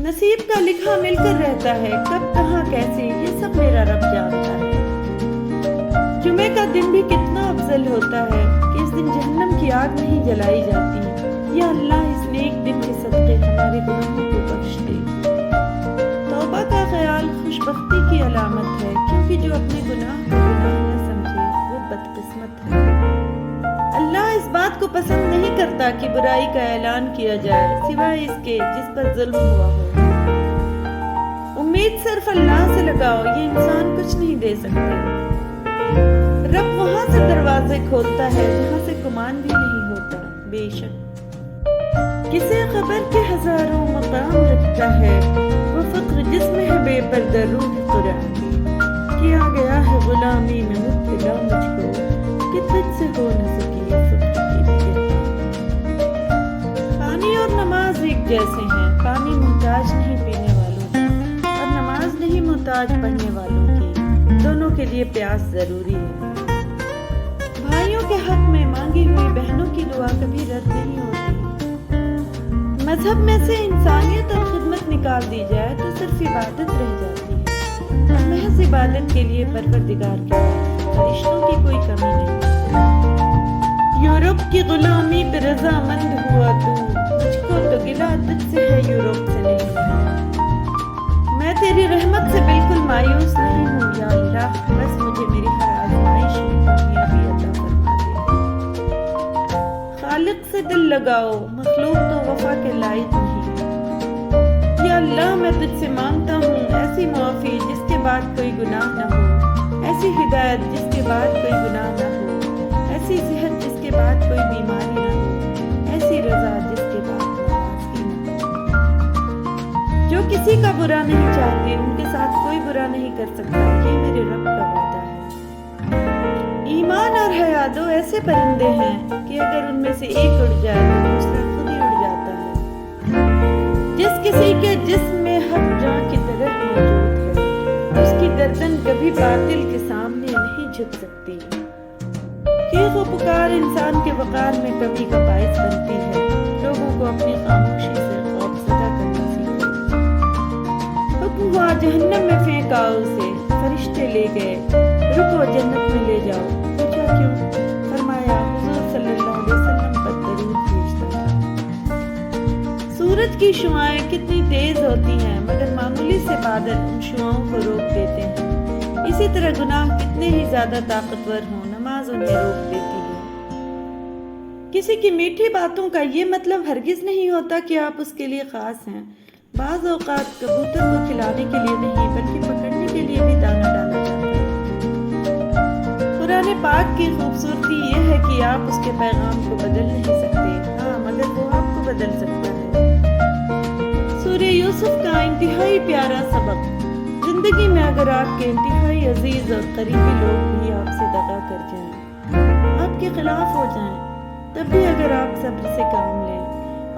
नसीब का लिखा मिलकर रहता है, कब कहाँ कैसे ये सब मेरा रब जानता है। जुमे का दिन भी कितना अफजल होता है कि इस दिन जहन्नम की आग नहीं जलाई जाती। या अल्लाह इस नेक दिन के सदक़े हमारे गुनाहों को बख्श दे। तौबा का ख्याल खुशबख्ती की अलामत है, क्योंकि जो अपने गुनाह को गुनाह न समझे वो बदकिस्मत है। अल्लाह इस बात को पसंद नहीं करता कि बुराई का ऐलान किया जाए सिवाय इसके जिस पर जुल्म हुआ हो। उम्मीद सिर्फ अल्लाह से लगाओ, ये इंसान कुछ नहीं दे सकते। रब वहां से दरवाजे खोलता है जहां से गुमान भी नहीं होता। बेशक किसे खबर के हजारों मकाम रखता है, वो फक्र जिसमें है बेपर्दा रूह कुरान। किया गया है गुलामी में मुब्तला मुझको कि तुझसे हो न सकी फक्र की गिरफ्तार। पानी और नमाज एक जैसे हैं, पानी मुहताज नहीं पीने वालों की और नमाज नहीं मुहताज पढ़ने वालों की। दोनों के लिए प्यास जरूरी है। भाइयों के हक में मांगी हुई बहनों की दुआ कभी रद्द नहीं होती। मजहब में से इंसानियत और खिदमत निकाल दी जाए तो सिर्फ इबादत रह जाती है, और महज इबादत के लिए परवरदिगार के फरिश्तों की कोई कमी नहीं। यूरोप की गुलामी पे रजामंद हुआ तू, मुझको तो गिला तुझसे है यूरोप से नहीं। मैं तेरी रहमत से बिल्कुल मायूस नहीं हूँ या अल्लाह, बस मुझे मेरी हर आजमाइश में कामयाबी अता फरमा दे। खालिक से दिल लगाओ, मखलूक तो वफा के लायक नहीं। या अल्लाह मैं तुझसे मांगता हूँ ऐसी मुआफी जिसके बाद कोई गुनाह न हो, ऐसी हिदायत जिसके बाद कोई गुनाह न हो, ऐसी सेहत जिसके बाद कोई बीमारी न हो, ऐसी रजा जिसके बाद नाराजगी न हो। जो किसी का बुरा नहीं चाहते उनके साथ कोई बुरा नहीं कर सकता, ये मेरे रब का वादा है। ईमान और हया दो ऐसे परिंदे हैं कि अगर उनमें से एक उड़ जाए तो दूसरा खुद ही उड़ जाता है। जिस किसी के जिस्म में हक जां की तरह मौजूद है, उसकी गर्दन कभी बातिल के सामने नहीं झुक सकती। कि वो पुकार इंसान के वकार में कमी का बायस बनती है। लोगों को अपनी खामोशी से खौफजदा करना सीखो। हुक्म हुआ जहन्नम में फेंका उसे, फरिश्ते ले गए, रुको जन्नत में ले जाओ। पूछा क्यों? फरमाया हुजूर सल्लल्लाहु अलैहि वसल्लम पर दरूद भेजता था। सूरज की शुआएं कितनी तेज होती हैं, मगर मामूली से बादल उन शुआओं को रोक देते हैं। इसी तरह गुनाह कितने ही ज्यादा ताकतवर हों, नमाज उन्हें रोक देती है। किसी की मीठी बातों का ये मतलब हरगिज नहीं होता कि आप उसके लिए खास हैं। बाज़ औक़ात कबूतर को खिलाने के लिए नहीं बल्कि पकड़ने के लिए भी दाना डाला जाता है। कुरान पाक की खूबसूरती ये है कि आप उसके पैगाम को बदल नहीं सकते, हाँ मगर वो आपको बदल सकता है। सूरह यूसुफ का इंतहाई प्यारा सबक। जिंदगी में अगर आपके इंतहाई अजीज और करीबी लोग भी आपसे दगा कर जाएं, आपके खिलाफ हो जाएं, तब भी अगर आप सब्र से काम लें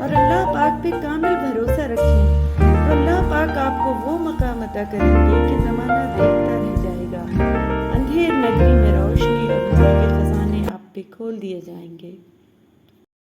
और अल्लाह पाक पे कामिल भरोसा रखें, तो अल्लाह पाक आपको वो मकाम अता करेंगे कि ज़माना देखता रह जाएगा। अंधेर नगरी में रोशनी और नूर के खजाने आप पे खोल दिए जाएंगे।